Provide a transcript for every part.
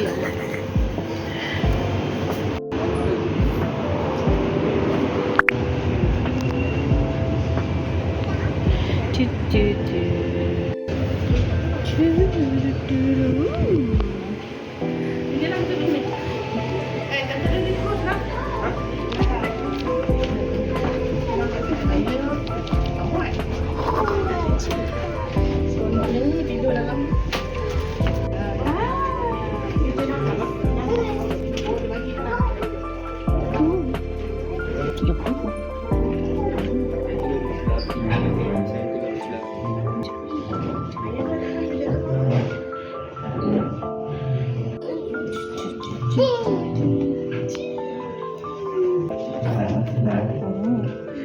ya.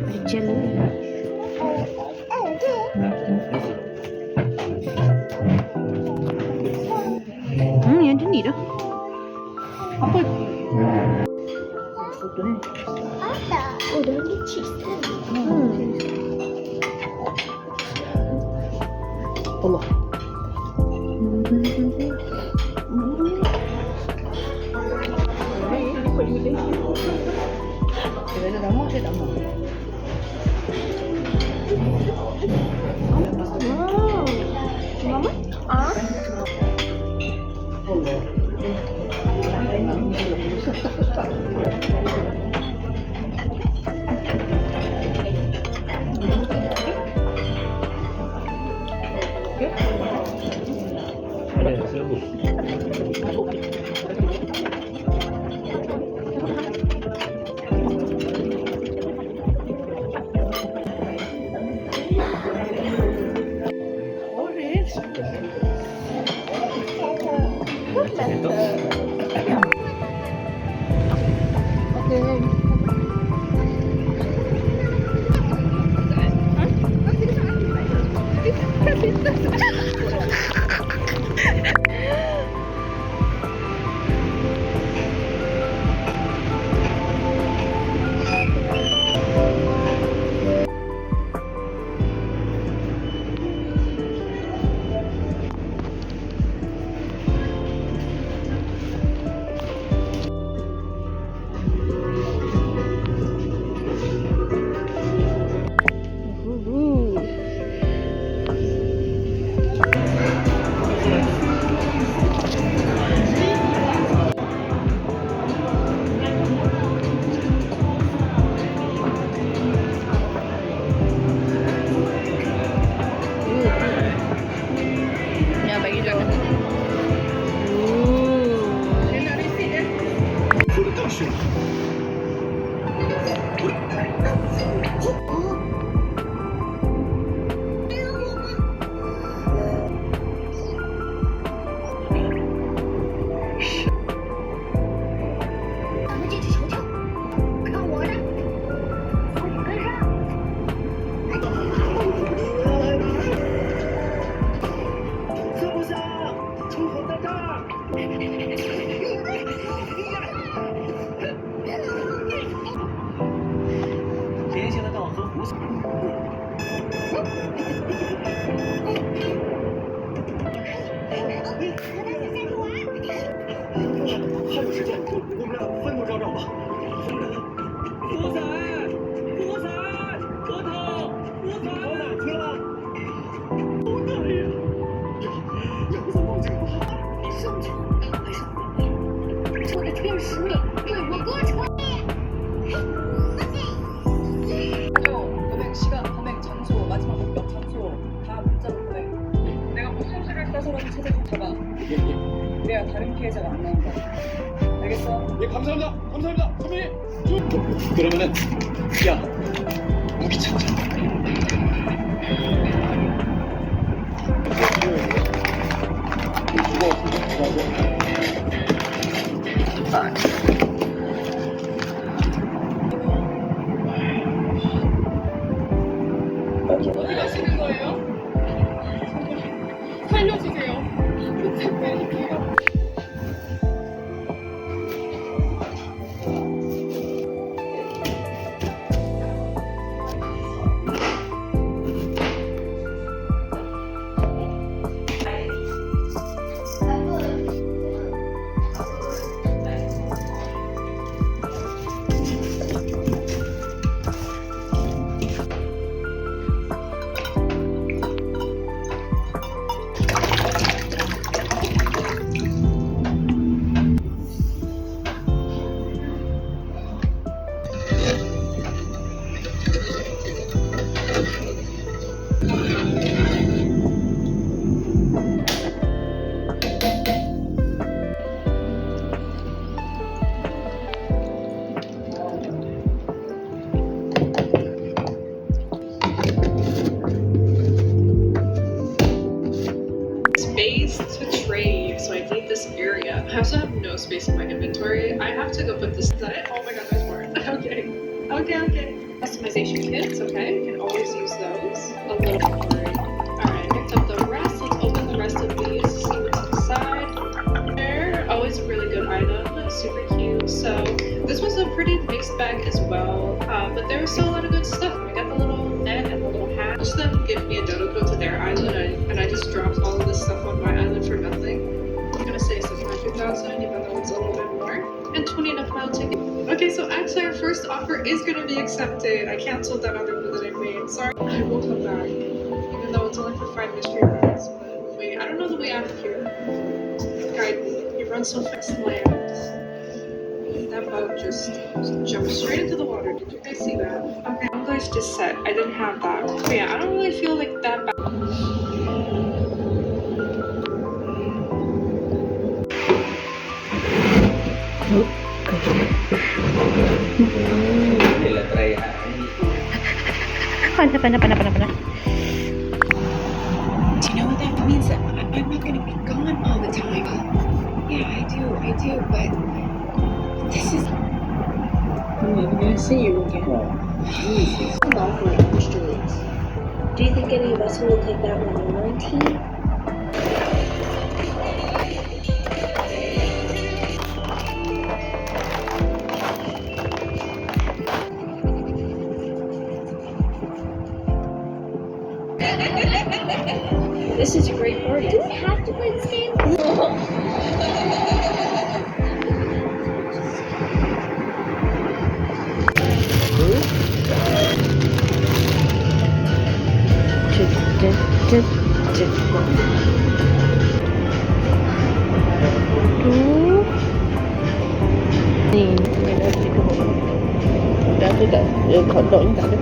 Ada jelly. Yang ada ni dah. Apa? Oh, dah ada cheese kan? Allah. Dia dah mamak, dia tak mamak. Mama? Ah? 그래야 다른 피해자가 안 나온다. 알겠어? 예, 감사합니다. 감사합니다. 선배님. 그러면은 야, 무기 찾자. 어디 가시는 거예요? 살려주세요. 부탁드릴게요. this area. I also have no space in my inventory. I have to go put this. Is that it? Oh my god, there's more. Okay. Customization kits, okay. You can always use those. A little more. Alright, I picked up the rest. Let's open the rest of these, see what's inside. They're always a really good item. Super cute. So this was a pretty mixed bag as well. But there was still a lot of good stuff. We got the little net and the little hat. Just them give me a dodo code to their island, and I just dropped all of this stuff on my island for nothing. I'm gonna say something like 2,000, even though it's a little bit more. And 20 to file ticket. Okay, so actually our first offer is gonna be accepted. I canceled that other one that I made. Sorry, I will come back. Even though it's only for 5 mystery rides. But wait, I don't know the way out of here. Guide me. You run so fast, land. That boat just jumped straight into the water. Did you guys see that? Okay, I'm guys just set. I didn't have that. But yeah, I don't really feel like that bad. Pana. Do you know what that means? That I'm not gonna be gone all the time. Yeah, I do, but this is. I'm never gonna see you again. I'm off on the streets. Do you think any of us will take that one warranty? This is a great party. Do we have to play this game? Nih, ada stiker bawah. Dah tu tak, kodoknya tak ada.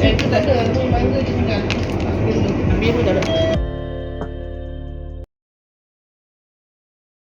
Itu tak ada, mangga dia tinggal. Biru tak ada.